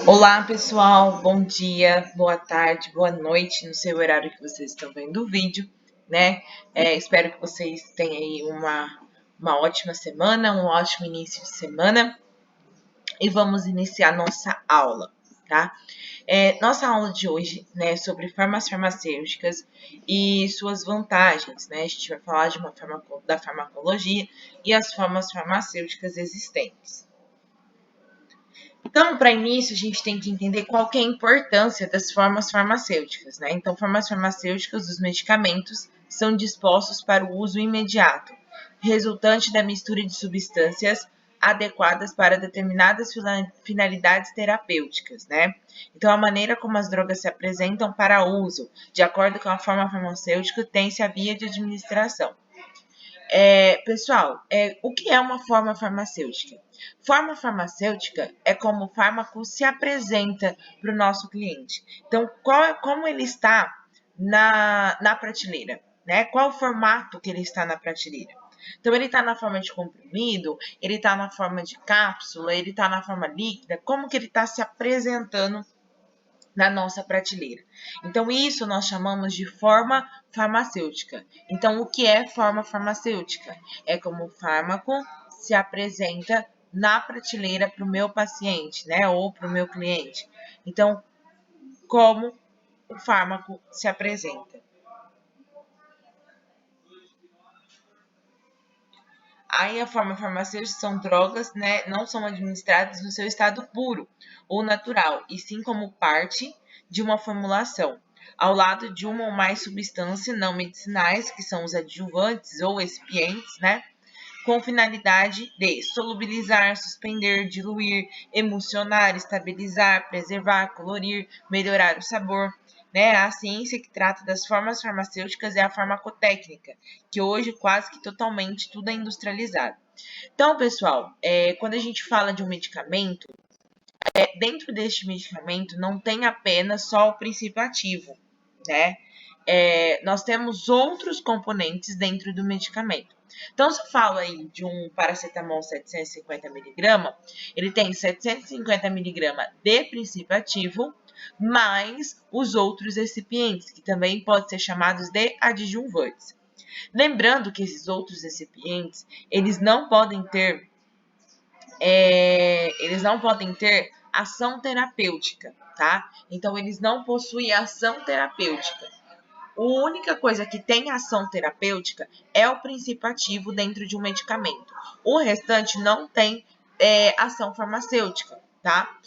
Olá, pessoal. Bom dia, boa tarde, boa noite, no seu horário que vocês estão vendo o vídeo, né? Espero que vocês tenham aí uma ótima semana, um ótimo início de semana. E vamos iniciar nossa aula, tá? Nossa aula de hoje, né, sobre farmacêuticas e suas vantagens, né? A gente vai falar da farmacologia e as formas farmacêuticas existentes. Então, para início, a gente tem que entender qual que é a importância das formas farmacêuticas, né? Então, formas farmacêuticas dos medicamentos são dispostos para o uso imediato, resultante da mistura de substâncias adequadas para determinadas finalidades terapêuticas, né? Então, a maneira como as drogas se apresentam para uso, de acordo com a forma farmacêutica, tem-se a via de administração. Pessoal, o que é uma forma farmacêutica? Forma farmacêutica é como o fármaco se apresenta para o nosso cliente. Então, como ele está na prateleira, né? Qual o formato que ele está na prateleira? Então, ele está na forma de comprimido, ele está na forma de cápsula, ele está na forma líquida, como que ele está se apresentando na nossa prateleira. Então, isso nós chamamos de forma farmacêutica. Então, o que é forma farmacêutica? É como o fármaco se apresenta na prateleira para o meu paciente, né? Ou para o meu cliente. Então, como o fármaco se apresenta. Aí a forma farmacêutica são drogas, né? Não são administradas no seu estado puro ou natural, e sim como parte de uma formulação, ao lado de uma ou mais substâncias não medicinais, que são os adjuvantes ou excipientes, né? Com finalidade de solubilizar, suspender, diluir, emulsionar, estabilizar, preservar, colorir, melhorar o sabor, né? A ciência que trata das formas farmacêuticas é a farmacotécnica, que hoje quase que totalmente tudo é industrializado. Então, pessoal, quando a gente fala de um medicamento, dentro deste medicamento não tem apenas só o princípio ativo, né? Nós temos outros componentes dentro do medicamento. Então, se eu falo aí de um paracetamol 750mg, ele tem 750mg de princípio ativo, mais os outros recipientes, que também podem ser chamados de adjuvantes. Lembrando que esses outros recipientes, eles não podem ter ação terapêutica, tá? Então, eles não possuem ação terapêutica. A única coisa que tem ação terapêutica é o princípio ativo dentro de um medicamento. O restante não tem ação farmacêutica, tá?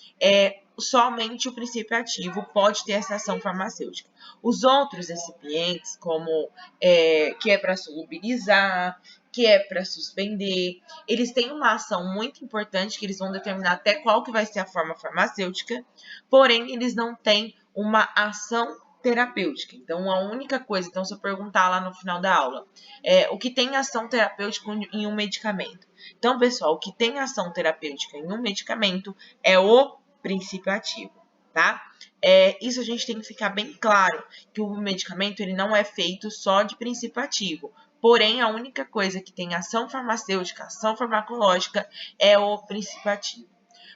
Somente o princípio ativo pode ter essa ação farmacêutica. Os outros recipientes, como que é para solubilizar, que é para suspender, eles têm uma ação muito importante, que eles vão determinar até qual que vai ser a forma farmacêutica, porém, eles não têm uma ação terapêutica. Então, a única coisa, então, se eu perguntar lá no final da aula, o que tem ação terapêutica em um medicamento? Então, pessoal, o que tem ação terapêutica em um medicamento é o princípio ativo, tá? Isso a gente tem que ficar bem claro, que o medicamento ele não é feito só de princípio ativo. Porém, a única coisa que tem ação farmacêutica, ação farmacológica, é o princípio ativo.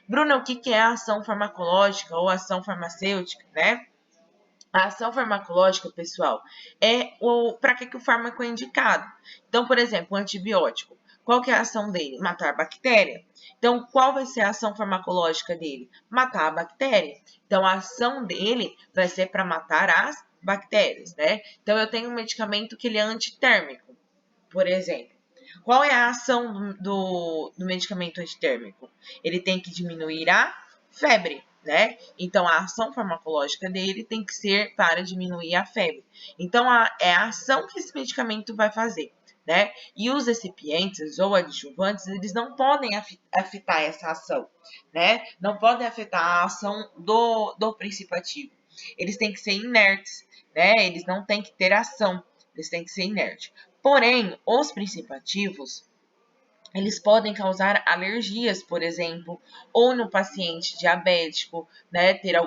Bruna, o que é a ação farmacológica ou ação farmacêutica, né? A ação farmacológica, pessoal, é para que o fármaco é indicado. Então, por exemplo, o antibiótico. Qual que é a ação dele? Matar a bactéria. Então, qual vai ser a ação farmacológica dele? Matar a bactéria. Então, a ação dele vai ser para matar as bactérias, né? Então, eu tenho um medicamento que ele é antitérmico, por exemplo. Qual é a ação do medicamento antitérmico? Ele tem que diminuir a febre, né? Então, a ação farmacológica dele tem que ser para diminuir a febre. Então, é a ação que esse medicamento vai fazer, né? E os recipientes ou adjuvantes, eles não podem afetar essa ação, né? Não podem afetar a ação do princípio ativo. Eles têm que ser inertes, né? Eles não têm que ter ação, eles têm que ser inertes. Porém, os princípios ativos, eles podem causar alergias, por exemplo, ou no paciente diabético, né, ter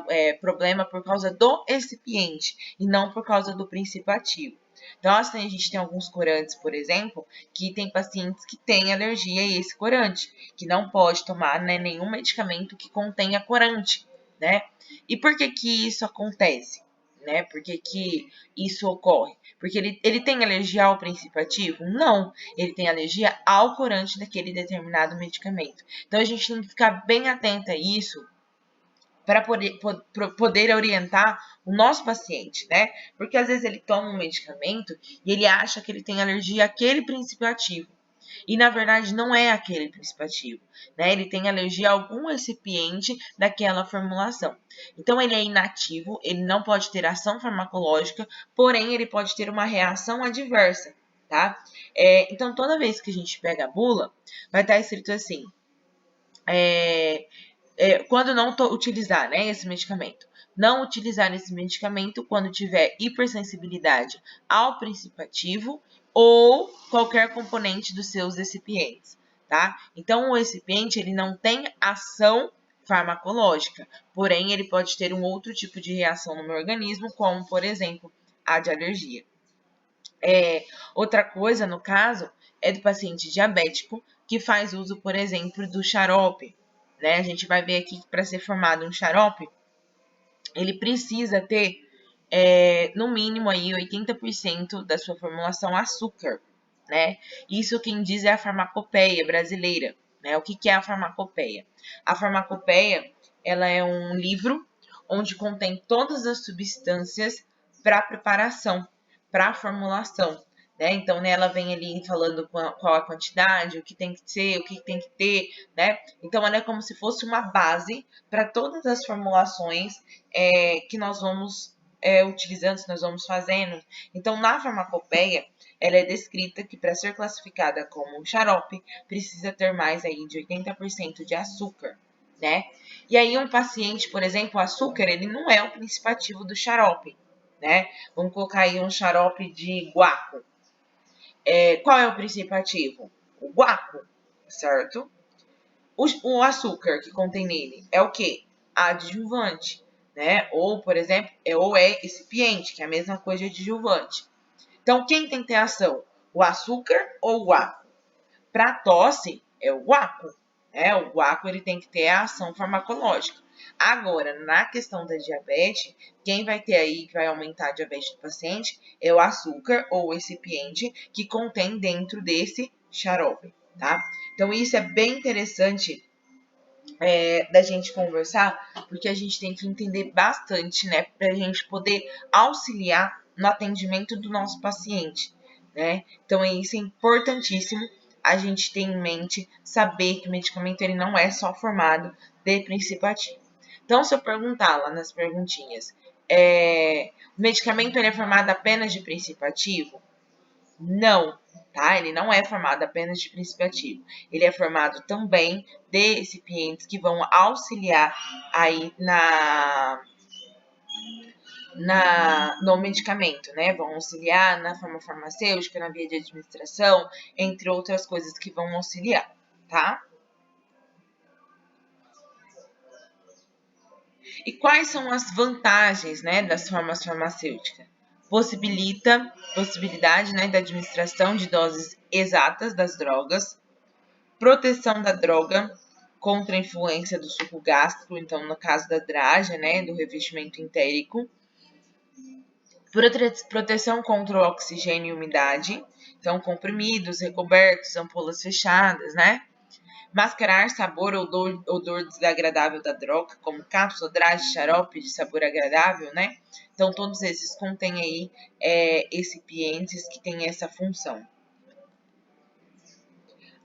problema por causa do recipiente e não por causa do princípio ativo. Então, assim, a gente tem alguns corantes, por exemplo, que tem pacientes que têm alergia a esse corante, que não pode tomar, né, nenhum medicamento que contenha corante, né? E por que que isso acontece? Né? Por que que isso ocorre? Porque ele tem alergia ao princípio ativo? Não, ele tem alergia ao corante daquele determinado medicamento. Então, a gente tem que ficar bem atento a isso para poder orientar o nosso paciente, né? Porque às vezes ele toma um medicamento e ele acha que ele tem alergia àquele princípio ativo. E na verdade não é aquele princípio ativo, né? Ele tem alergia a algum recipiente daquela formulação. Então ele é inativo, ele não pode ter ação farmacológica, porém ele pode ter uma reação adversa, tá? Então toda vez que a gente pega a bula, vai estar escrito assim, quando não utilizar, né, esse medicamento. Não utilizar esse medicamento quando tiver hipersensibilidade ao princípio ativo ou qualquer componente dos seus recipientes, tá? Então, o recipiente, ele não tem ação farmacológica, porém, ele pode ter um outro tipo de reação no meu organismo, como, por exemplo, a de alergia. Outra coisa, no caso, é do paciente diabético que faz uso, por exemplo, do xarope, né? A gente vai ver aqui que para ser formado um xarope, ele precisa ter, no mínimo, aí 80% da sua formulação açúcar, né? Isso quem diz é a farmacopeia brasileira, né? O que é a farmacopeia? A farmacopeia, ela é um livro onde contém todas as substâncias para preparação, para formulação, né? Então, ela vem ali falando qual a quantidade, o que tem que ser, o que tem que ter, né? Então, ela é como se fosse uma base para todas as formulações que nós vamos utilizando, que nós vamos fazendo. Então, na farmacopeia, ela é descrita que para ser classificada como um xarope, precisa ter mais aí de 80% de açúcar, né? E aí, um paciente, por exemplo, o açúcar, ele não é o princípio ativo do xarope, né? Vamos colocar aí um xarope de guaco. Qual é o princípio ativo? O guaco, certo? O açúcar que contém nele é o quê? Adjuvante, né? Ou, por exemplo, ou é recipiente, que é a mesma coisa de adjuvante. Então, quem tem que ter ação? O açúcar ou o guaco? Para tosse, é o guaco. O guaco ele tem que ter a ação farmacológica. Agora, na questão da diabetes, quem vai ter aí, que vai aumentar a diabetes do paciente, é o açúcar ou o recipiente que contém dentro desse xarope, tá? Então, isso é bem interessante da gente conversar, porque a gente tem que entender bastante, né, para a gente poder auxiliar no atendimento do nosso paciente, né? Então, isso é importantíssimo a gente ter em mente, saber que o medicamento ele não é só formado de princípio ativo. Então, se eu perguntar lá nas perguntinhas, o medicamento ele é formado apenas de princípio ativo? Não, tá? Ele não é formado apenas de princípio ativo. Ele é formado também de recipientes que vão auxiliar aí no medicamento, né? Vão auxiliar na forma farmacêutica, na via de administração, entre outras coisas que vão auxiliar, tá? E quais são as vantagens, né, das formas farmacêuticas? Possibilidade, né, da administração de doses exatas das drogas, proteção da droga contra a influência do suco gástrico, então no caso da drágia, né, do revestimento entérico, proteção contra o oxigênio e umidade, então comprimidos, recobertos, ampolas fechadas, né? Mascarar sabor ou odor desagradável da droga, como cápsula, drágia, xarope de sabor agradável, né? Então, todos esses contêm aí recipientes que têm essa função.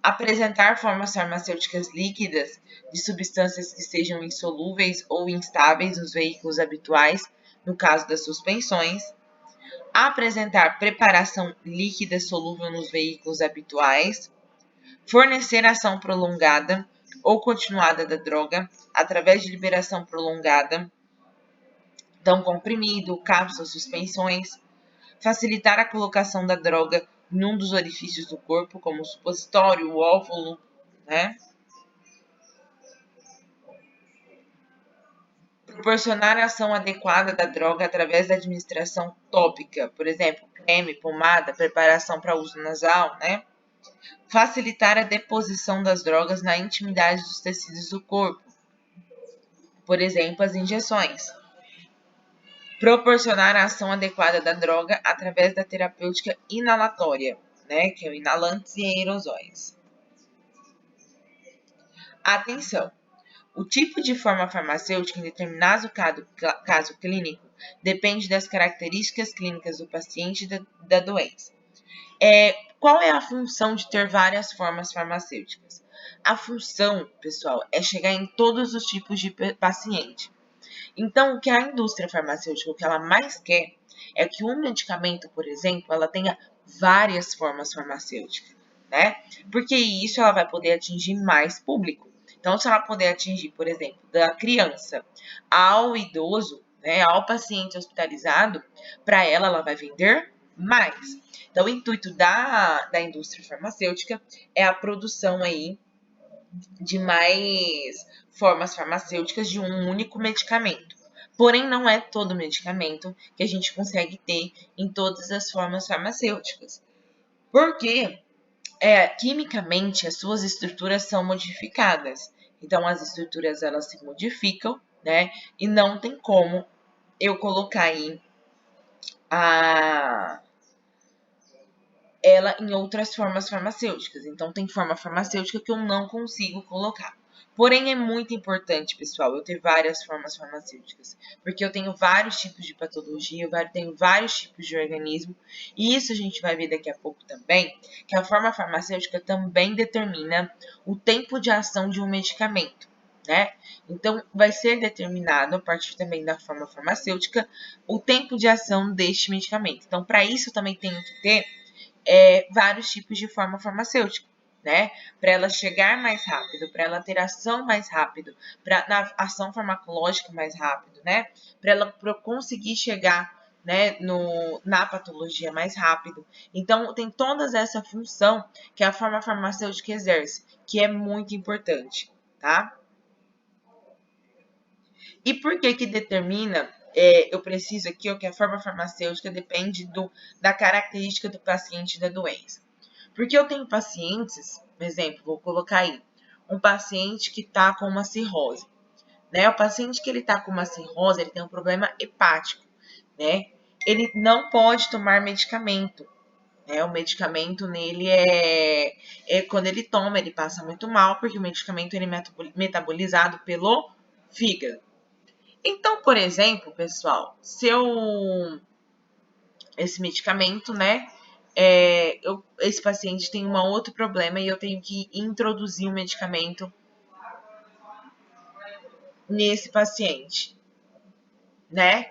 Apresentar formas farmacêuticas líquidas de substâncias que sejam insolúveis ou instáveis nos veículos habituais, no caso das suspensões. Apresentar preparação líquida solúvel nos veículos habituais. Fornecer ação prolongada ou continuada da droga através de liberação prolongada, então comprimido, cápsulas, suspensões. Facilitar a colocação da droga em um dos orifícios do corpo, como o supositório, o óvulo, né? Proporcionar a ação adequada da droga através da administração tópica, por exemplo, creme, pomada, preparação para uso nasal, né? Facilitar a deposição das drogas na intimidade dos tecidos do corpo. por exemplo, as injeções. Proporcionar a ação adequada da droga através da terapêutica inalatória, né, que é o inalantes e aerosóis. Atenção! O tipo de forma farmacêutica em determinado caso clínico depende das características clínicas do paciente e da doença. Qual é a função de ter várias formas farmacêuticas? A função, pessoal, é chegar em todos os tipos de paciente. Então, o que a indústria farmacêutica, o que ela mais quer é que um medicamento, por exemplo, ela tenha várias formas farmacêuticas, né? Porque isso ela vai poder atingir mais público. Então, se ela puder atingir, por exemplo, da criança ao idoso, né, ao paciente hospitalizado, para ela vai vender mais. Então, o intuito da indústria farmacêutica é a produção aí de mais formas farmacêuticas de um único medicamento. Porém, não é todo medicamento que a gente consegue ter em todas as formas farmacêuticas. Porque quimicamente as suas estruturas são modificadas. Então as estruturas elas se modificam, né? E não tem como eu colocar aí ela em outras formas farmacêuticas. Então tem forma farmacêutica que eu não consigo colocar. Porém, é muito importante, pessoal, eu ter várias formas farmacêuticas, porque eu tenho vários tipos de patologia, eu tenho vários tipos de organismo, e isso a gente vai ver daqui a pouco também, que a forma farmacêutica também determina o tempo de ação de um medicamento, né? Então, vai ser determinado, a partir também da forma farmacêutica, o tempo de ação deste medicamento. Então, para isso, eu também tenho que ter vários tipos de forma farmacêutica, né? Para ela chegar mais rápido, para ela ter ação mais rápido, para ação farmacológica mais rápido, né? Para ela conseguir chegar, né, na patologia mais rápido. Então, tem toda essa função que a forma farmacêutica exerce, que é muito importante, tá? E por que determina, eu preciso aqui, que a forma farmacêutica depende da característica do paciente e da doença. Porque eu tenho pacientes, por exemplo, vou colocar aí, um paciente que está com uma cirrose, né? O paciente que ele está com uma cirrose, ele tem um problema hepático, né? Ele não pode tomar medicamento, né? O medicamento nele quando ele toma, ele passa muito mal, porque o medicamento ele é metabolizado pelo fígado. Então, por exemplo, pessoal, se esse medicamento, né, esse paciente tem um outro problema e eu tenho que introduzir um medicamento nesse paciente, né?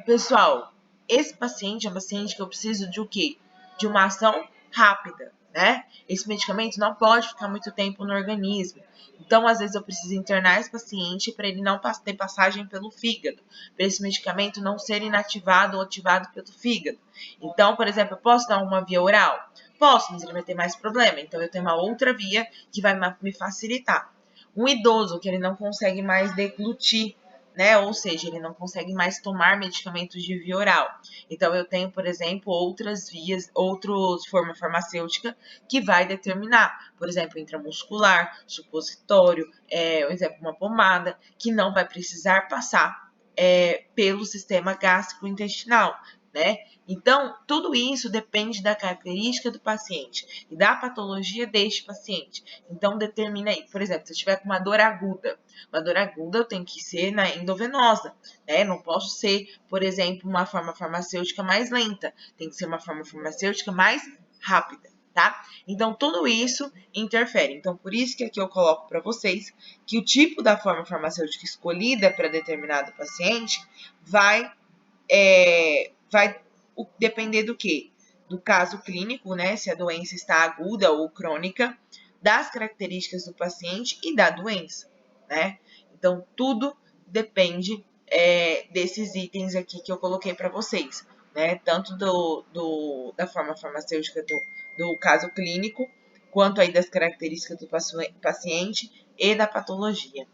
Pessoal, esse paciente é um paciente que eu preciso de o quê? De uma ação rápida, né? Esse medicamento não pode ficar muito tempo no organismo. Então, às vezes, eu preciso internar esse paciente para ele não ter passagem pelo fígado, para esse medicamento não ser inativado ou ativado pelo fígado. Então, por exemplo, eu posso dar uma via oral? Posso, mas ele vai ter mais problema. Então, eu tenho uma outra via que vai me facilitar. Um idoso que ele não consegue mais deglutir, né? Ou seja, ele não consegue mais tomar medicamentos de via oral. Então, eu tenho, por exemplo, outras vias, outras forma farmacêutica que vai determinar, por exemplo, intramuscular, supositório, por exemplo, uma pomada, que não vai precisar passar pelo sistema gástrico-intestinal, né? Então, tudo isso depende da característica do paciente e da patologia deste paciente. Então, determina aí, por exemplo, se eu tiver com uma dor aguda eu tenho que ser na endovenosa, né? Não posso ser, por exemplo, uma forma farmacêutica mais lenta. Tem que ser uma forma farmacêutica mais rápida, tá? Então, tudo isso interfere. Então, por isso que aqui eu coloco para vocês que o tipo da forma farmacêutica escolhida para determinado paciente vai depender do quê? Do caso clínico, né? Se a doença está aguda ou crônica, das características do paciente e da doença, né? Então, tudo depende desses itens aqui que eu coloquei para vocês, né? Tanto da forma farmacêutica do caso clínico, quanto aí das características do paciente e da patologia.